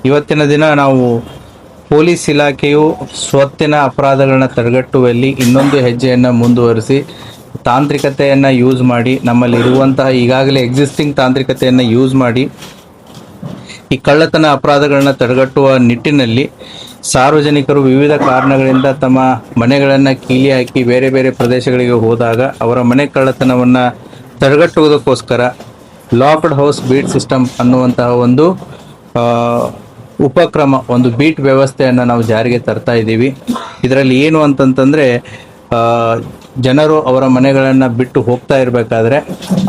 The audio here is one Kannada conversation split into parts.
ಇವತ್ತಿನ ದಿನ ನಾವು ಪೊಲೀಸ್ ಇಲಾಖೆಯು ಸ್ವತ್ತಿನ ಅಪರಾಧಗಳನ್ನ ತಡೆಗಟ್ಟುವಲ್ಲಿ ಇನ್ನೊಂದು ಹೆಜ್ಜೆಯನ್ನು ಮುಂದುವರಿಸಿ ತಾಂತ್ರಿಕತೆಯನ್ನು ಯೂಸ್ ಮಾಡಿ, ನಮ್ಮಲ್ಲಿ ಇರುವಂತಹ ಈಗಾಗಲೇ ಎಕ್ಸಿಸ್ಟಿಂಗ್ ತಾಂತ್ರಿಕತೆಯನ್ನು ಯೂಸ್ ಮಾಡಿ ಈ ಕಳ್ಳತನ ಅಪರಾಧಗಳನ್ನ ತಡೆಗಟ್ಟುವ ನಿಟ್ಟಿನಲ್ಲಿ ಸಾರ್ವಜನಿಕರು ವಿವಿಧ ಕಾರಣಗಳಿಂದ ತಮ್ಮ ಮನೆಗಳನ್ನು ಕೀಲಿ ಹಾಕಿ ಬೇರೆ ಬೇರೆ ಪ್ರದೇಶಗಳಿಗೆ ಹೋದಾಗ ಅವರ ಮನೆ ಕಳ್ಳತನವನ್ನು ತಡೆಗಟ್ಟುವುದಕ್ಕೋಸ್ಕರ ಲಾಕ್ಡ್ ಹೌಸ್ ಬೀಟ್ ಸಿಸ್ಟಮ್ ಅನ್ನುವಂತಹ ಒಂದು ಉಪಕ್ರಮ, ಒಂದು ಬೀಟ್ ವ್ಯವಸ್ಥೆಯನ್ನು ನಾವು ಜಾರಿಗೆ ತರ್ತಾ ಇದ್ದೀವಿ. ಇದರಲ್ಲಿ ಏನು ಅಂತಂತಂದರೆ, ಜನರು ಅವರ ಮನೆಗಳನ್ನು ಬಿಟ್ಟು ಹೋಗ್ತಾ ಇರಬೇಕಾದ್ರೆ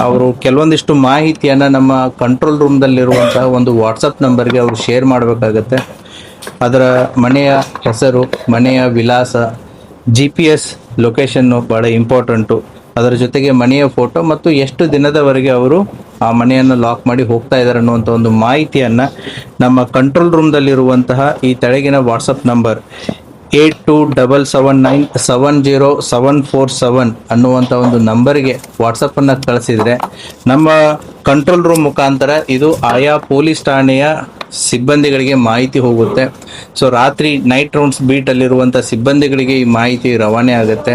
ಅವರು ಕೆಲವೊಂದಿಷ್ಟು ಮಾಹಿತಿಯನ್ನು ನಮ್ಮ ಕಂಟ್ರೋಲ್ ರೂಮ್ದಲ್ಲಿರುವಂತಹ ಒಂದು ವಾಟ್ಸಪ್ ನಂಬರ್ಗೆ ಅವರು ಶೇರ್ ಮಾಡಬೇಕಾಗತ್ತೆ. ಅದರ ಮನೆಯ ಹೆಸರು, ಮನೆಯ ವಿಳಾಸ, GPS ಲೊಕೇಶನ್ನು ಭಾಳ ಇಂಪಾರ್ಟೆಂಟು. ಅದರ ಜೊತೆಗೆ ಮನೆಯ ಫೋಟೋ ಮತ್ತು ಎಷ್ಟು ದಿನದವರೆಗೆ ಅವರು ಆ ಮನೆಯನ್ನು ಲಾಕ್ ಮಾಡಿ ಹೋಗ್ತಾ ಇದ್ದಾರೆ ಅನ್ನುವಂಥ ಒಂದು ಮಾಹಿತಿಯನ್ನು ನಮ್ಮ ಕಂಟ್ರೋಲ್ ರೂಮ್ದಲ್ಲಿರುವಂತಹ ಈ ತೆಳಗಿನ ವಾಟ್ಸಪ್ ನಂಬರ್ 8277970747 ಅನ್ನುವಂಥ ಒಂದು ನಂಬರ್ಗೆ ವಾಟ್ಸಪ್ಪನ್ನು ಕಳಿಸಿದರೆ ನಮ್ಮ ಕಂಟ್ರೋಲ್ ರೂಮ್ ಮುಖಾಂತರ ಇದು ಆಯಾ ಪೊಲೀಸ್ ಠಾಣೆಯ ಸಿಬ್ಬಂದಿಗಳಿಗೆ ಮಾಹಿತಿ ಹೋಗುತ್ತೆ. ಸೊ ರಾತ್ರಿ ನೈಟ್ ರೌಂಡ್ಸ್ ಬೀಟಲ್ಲಿರುವಂಥ ಸಿಬ್ಬಂದಿಗಳಿಗೆ ಈ ಮಾಹಿತಿ ರವಾನೆ ಆಗುತ್ತೆ.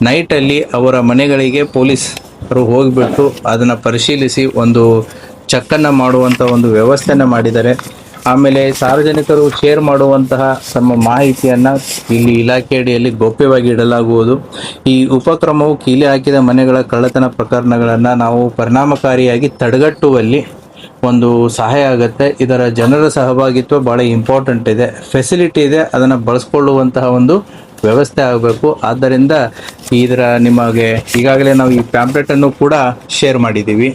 ನೈಟಲ್ಲಿ ಅವರ ಮನೆಗಳಿಗೆ ಪೊಲೀಸರು ಹೋಗಿಬಿಟ್ಟು ಅದನ್ನು ಪರಿಶೀಲಿಸಿ ಒಂದು ಚೆಕ್ಕನ್ನು ಮಾಡುವಂಥ ಒಂದು ವ್ಯವಸ್ಥೆಯನ್ನು ಮಾಡಿದ್ದಾರೆ. ಆಮೇಲೆ ಸಾರ್ವಜನಿಕರು ಶೇರ್ ಮಾಡುವಂತಹ ತಮ್ಮ ಮಾಹಿತಿಯನ್ನು ಇಲ್ಲಿ ಇಲಾಖೆ ಅಡಿಯಲ್ಲಿ ಗೌಪ್ಯವಾಗಿ ಇಡಲಾಗುವುದು. ಈ ಉಪಕ್ರಮವು ಕೀಲಿ ಹಾಕಿದ ಮನೆಗಳ ಕಳ್ಳತನ ಪ್ರಕರಣಗಳನ್ನು ನಾವು ಪರಿಣಾಮಕಾರಿಯಾಗಿ ತಡೆಗಟ್ಟುವಲ್ಲಿ ಒಂದು ಸಹಾಯ ಆಗುತ್ತೆ. ಇದರ ಜನರ ಸಹಭಾಗಿತ್ವ ಭಾಳ ಇಂಪಾರ್ಟೆಂಟ್ ಇದೆ, ಫೆಸಿಲಿಟಿ ಇದೆ, ಅದನ್ನು ಬಳಸ್ಕೊಳ್ಳುವಂತಹ ಒಂದು ವ್ಯವಸ್ಥೆ ಆಗಬೇಕು. ಆದ್ದರಿಂದ ಇದರ ನಿಮಗೆ ಈಗಾಗಲೇ ನಾವು ಈ ಪ್ಯಾಂಪ್ಲೆಟನ್ನು ಕೂಡ ಶೇರ್ ಮಾಡಿದ್ದೀವಿ.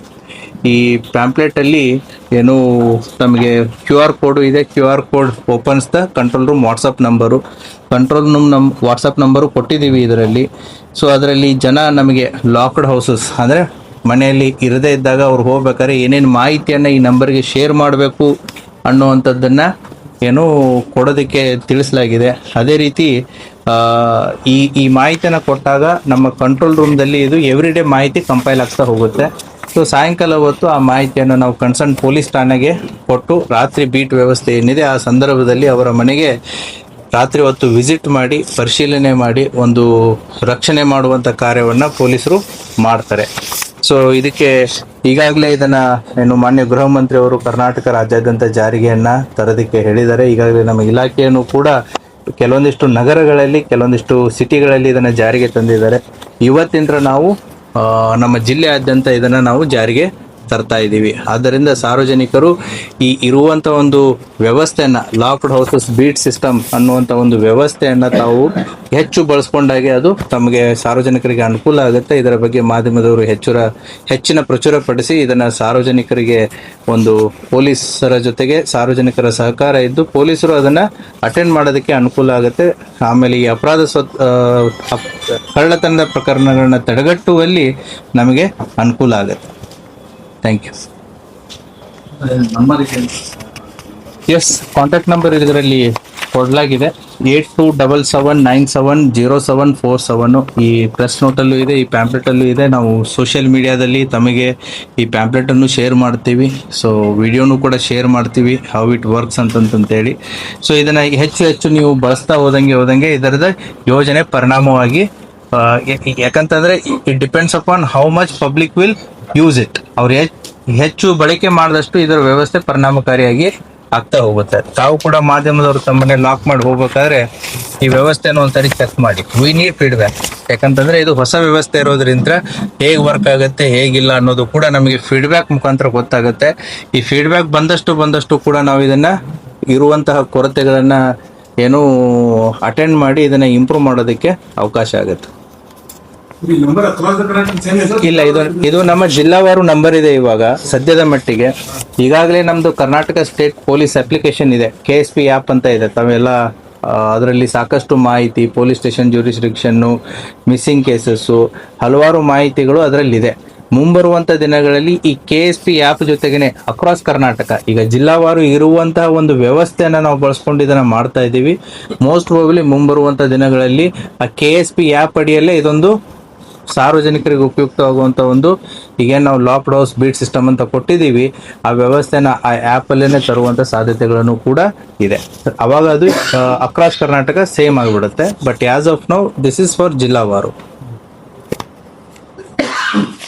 ಈ ಪ್ಯಾಂಪ್ಲೆಟಲ್ಲಿ ಏನು ನಮಗೆ QR ಕೋಡು ಇದೆ. QR code opens the control room WhatsApp number. Control room WhatsApp number ಕೊಟ್ಟಿದ್ದೀವಿ ಇದರಲ್ಲಿ. ಸೊ ಅದರಲ್ಲಿ ಜನ ನಮಗೆ ಲಾಕ್ಡ್ ಹೌಸಸ್ ಅಂದರೆ ಮನೆಯಲ್ಲಿ ಇರದೇ ಇದ್ದಾಗ ಅವ್ರು ಹೋಗ್ಬೇಕಾದ್ರೆ ಏನೇನು ಮಾಹಿತಿಯನ್ನು ಈ ನಂಬರ್ಗೆ ಶೇರ್ ಮಾಡಬೇಕು ಅನ್ನುವಂಥದ್ದನ್ನು ಏನು ಕೊಡೋದಕ್ಕೆ ತಿಳಿಸಲಾಗಿದೆ. ಅದೇ ರೀತಿ ಈ ಮಾಹಿತಿಯನ್ನು ಕೊಟ್ಟಾಗ ನಮ್ಮ ಕಂಟ್ರೋಲ್ ರೂಮ್ದಲ್ಲಿ ಇದು ಎವ್ರಿಡೇ ಮಾಹಿತಿ ಕಂಪೈಲ್ ಆಗ್ತಾ ಹೋಗುತ್ತೆ. ಸೊ ಸಾಯಂಕಾಲ ಹೊತ್ತು ಆ ಮಾಹಿತಿಯನ್ನು ನಾವು ಕನ್ಸರ್ನ್ ಪೊಲೀಸ್ ಠಾಣೆಗೆ ಕೊಟ್ಟು ರಾತ್ರಿ ಬೀಟ್ ವ್ಯವಸ್ಥೆ ಏನಿದೆ ಆ ಸಂದರ್ಭದಲ್ಲಿ ಅವರ ಮನೆಗೆ ರಾತ್ರಿ ಹೊತ್ತು ವಿಸಿಟ್ ಮಾಡಿ ಪರಿಶೀಲನೆ ಮಾಡಿ ಒಂದು ರಕ್ಷಣೆ ಮಾಡುವಂಥ ಕಾರ್ಯವನ್ನು ಪೊಲೀಸರು ಮಾಡ್ತಾರೆ. ಸೊ ಇದಕ್ಕೆ ಈಗಾಗಲೇ ಇದನ್ನು ಏನು ಮಾನ್ಯ ಗೃಹ ಮಂತ್ರಿ ಅವರು ಕರ್ನಾಟಕ ರಾಜ್ಯಾದ್ಯಂತ ಜಾರಿಗೆಯನ್ನು ತರೋದಕ್ಕೆ ಹೇಳಿದ್ದಾರೆ. ಈಗಾಗಲೇ ನಮ್ಮ ಇಲಾಖೆಯನ್ನು ಕೂಡ ಕೆಲವೊಂದಿಷ್ಟು ನಗರಗಳಲ್ಲಿ, ಕೆಲವೊಂದಿಷ್ಟು ಸಿಟಿಗಳಲ್ಲಿ ಇದನ್ನು ಜಾರಿಗೆ ತಂದಿದ್ದಾರೆ. ಇವತ್ತಿಂದ ನಾವು ನಮ್ಮ ಜಿಲ್ಲೆಯಾದ್ಯಂತ ಇದನ್ನು ನಾವು ಜಾರಿಗೆ ತರ್ತಾ ಇದ್ದೀವಿ. ಆದ್ದರಿಂದ ಸಾರ್ವಜನಿಕರು ಈ ಇರುವಂಥ ಒಂದು ವ್ಯವಸ್ಥೆಯನ್ನು, ಲಾಕ್ಡ್ ಹೌಸಸ್ ಬೀಟ್ ಸಿಸ್ಟಮ್ ಅನ್ನುವಂಥ ಒಂದು ವ್ಯವಸ್ಥೆಯನ್ನು ತಾವು ಹೆಚ್ಚು ಬಳಸ್ಕೊಂಡಾಗೆ ಅದು ತಮಗೆ ಸಾರ್ವಜನಿಕರಿಗೆ ಅನುಕೂಲ ಆಗುತ್ತೆ. ಇದರ ಬಗ್ಗೆ ಮಾಧ್ಯಮದವರು ಹೆಚ್ಚಿನ ಪ್ರಚುರಪಡಿಸಿ ಇದನ್ನು ಸಾರ್ವಜನಿಕರಿಗೆ ಒಂದು ಪೊಲೀಸರ ಜೊತೆಗೆ ಸಾರ್ವಜನಿಕರ ಸಹಕಾರ ಇದ್ದು ಪೊಲೀಸರು ಅದನ್ನು ಅಟೆಂಡ್ ಮಾಡೋದಕ್ಕೆ ಅನುಕೂಲ ಆಗುತ್ತೆ. ಆಮೇಲೆ ಈ ಕಳ್ಳತನದ ಪ್ರಕರಣಗಳನ್ನ ತಡೆಗಟ್ಟುವಲ್ಲಿ ನಮಗೆ ಅನುಕೂಲ ಆಗುತ್ತೆ. Thank you. Yes, contact number ಇದರಲ್ಲಿ ಕೊಡಲಾಗಿದೆ 8277970747. ಈ ಪ್ರೆಸ್ ನೋಟಲ್ಲೂ ಇದೆ, ಈ ಪ್ಯಾಂಪ್ಲೆಟಲ್ಲೂ ಇದೆ. ನಾವು ಸೋಷಿಯಲ್ ಮೀಡಿಯಾದಲ್ಲಿ ತಮಗೆ ಈ ಪ್ಯಾಂಪ್ಲೆಟನ್ನು ಶೇರ್ ಮಾಡ್ತೀವಿ. ಸೊ ವಿಡಿಯೋನು ಕೂಡ ಶೇರ್ ಮಾಡ್ತೀವಿ, ಹೌ ಇಟ್ ವರ್ಕ್ಸ್ ಅಂತಂತೇಳಿ. ಸೊ ಇದನ್ನು ಹೆಚ್ಚು ನೀವು ಬಳಸ್ತಾ ಹೋದಂಗೆ ಇದರದ ಯೋಜನೆ ಪರಿಣಾಮವಾಗಿ, ಯಾಕಂತಂದರೆ it depends upon how much public will use it. ಅವ್ರು ಹೆಚ್ಚು ಬಳಕೆ ಮಾಡಿದಷ್ಟು ಇದರ ವ್ಯವಸ್ಥೆ ಪರಿಣಾಮಕಾರಿಯಾಗಿ ಆಗ್ತಾ ಹೋಗುತ್ತೆ. ತಾವು ಕೂಡ ಮಾಧ್ಯಮದವರು ತಮ್ಮನ್ನೇ ಲಾಕ್ ಮಾಡಿ ಹೋಗ್ಬೇಕಾದ್ರೆ ಈ ವ್ಯವಸ್ಥೆನ ಒಂದ್ಸರಿ ಚೆಕ್ ಮಾಡಿ. We need feedback. ಯಾಕಂತಂದ್ರೆ ಇದು ಹೊಸ ವ್ಯವಸ್ಥೆ ಇರೋದ್ರಿಂದ ಹೇಗೆ ವರ್ಕ್ ಆಗುತ್ತೆ, ಹೇಗಿಲ್ಲ ಅನ್ನೋದು ಕೂಡ ನಮಗೆ ಫೀಡ್ಬ್ಯಾಕ್ ಮುಖಾಂತರ ಗೊತ್ತಾಗುತ್ತೆ. ಈ ಫೀಡ್ಬ್ಯಾಕ್ ಬಂದಷ್ಟು ಕೂಡ ನಾವು ಇದನ್ನ ಇರುವಂತಹ ಕೊರತೆಗಳನ್ನ ಅಟೆಂಡ್ ಮಾಡಿ ಇದನ್ನ ಇಂಪ್ರೂವ್ ಮಾಡೋದಕ್ಕೆ ಅವಕಾಶ ಆಗುತ್ತೆ. ಇಲ್ಲ, ಇದು ನಮ್ಮ ಜಿಲ್ಲಾವಾರು ನಂಬರ್ ಇದೆ. ಇವಾಗ ಸದ್ಯದ ಮಟ್ಟಿಗೆ ಈಗಾಗಲೇ ನಮ್ದು ಕರ್ನಾಟಕ ಸ್ಟೇಟ್ ಪೊಲೀಸ್ ಅಪ್ಲಿಕೇಶನ್ ಇದೆ, KSP ಆ್ಯಪ್ ಅಂತ ಇದೆ. ತಾವೆಲ್ಲ ಅದರಲ್ಲಿ ಸಾಕಷ್ಟು ಮಾಹಿತಿ, ಪೊಲೀಸ್ ಸ್ಟೇಷನ್ ಜ್ಯೂರಿಸ್ಡಿಕ್ಷನ್ನು, ಮಿಸ್ಸಿಂಗ್ ಕೇಸಸ್ಸು, ಹಲವಾರು ಮಾಹಿತಿಗಳು ಅದರಲ್ಲಿದೆ. ಮುಂಬರುವಂಥ ದಿನಗಳಲ್ಲಿ ಈ KSP ಆ್ಯಪ್ ಜೊತೆಗೇನೆ ಅಕ್ರಾಸ್ ಕರ್ನಾಟಕ ಈಗ ಜಿಲ್ಲಾವಾರು ಇರುವಂತಹ ಒಂದು ವ್ಯವಸ್ಥೆಯನ್ನು ನಾವು ಬಳಸ್ಕೊಂಡು ಇದನ್ನು ಮಾಡ್ತಾ ಇದ್ದೀವಿ. ಮೋಸ್ಟ್ ಪ್ರಾಬಬ್ಲಿ ಮುಂಬರುವಂಥ ದಿನಗಳಲ್ಲಿ ಆ KSP ಆ್ಯಪ್ ಅಡಿಯಲ್ಲೇ ಇದೊಂದು ಸಾರ್ವಜನಿಕರಿಗೆ ಉಪಯುಕ್ತವಾಗುವಂಥ ಒಂದು ಈಗೇನು ನಾವು ಲಾಕ್ಡ್ ಹೌಸ್ ಬೀಟ್ ಸಿಸ್ಟಮ್ ಅಂತ ಕೊಟ್ಟಿದ್ದೀವಿ, ಆ ವ್ಯವಸ್ಥೆನ ಆ ಆ್ಯಪಲ್ಲೇ ತರುವಂಥ ಸಾಧ್ಯತೆಗಳನ್ನು ಕೂಡ ಇದೆ. ಅವಾಗ ಅದು ಅಕ್ರಾಸ್ ಕರ್ನಾಟಕ ಸೇಮ್ ಆಗಿಬಿಡುತ್ತೆ. But as of now this is for ಜಿಲ್ಲಾವಾರು.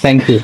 Thank you.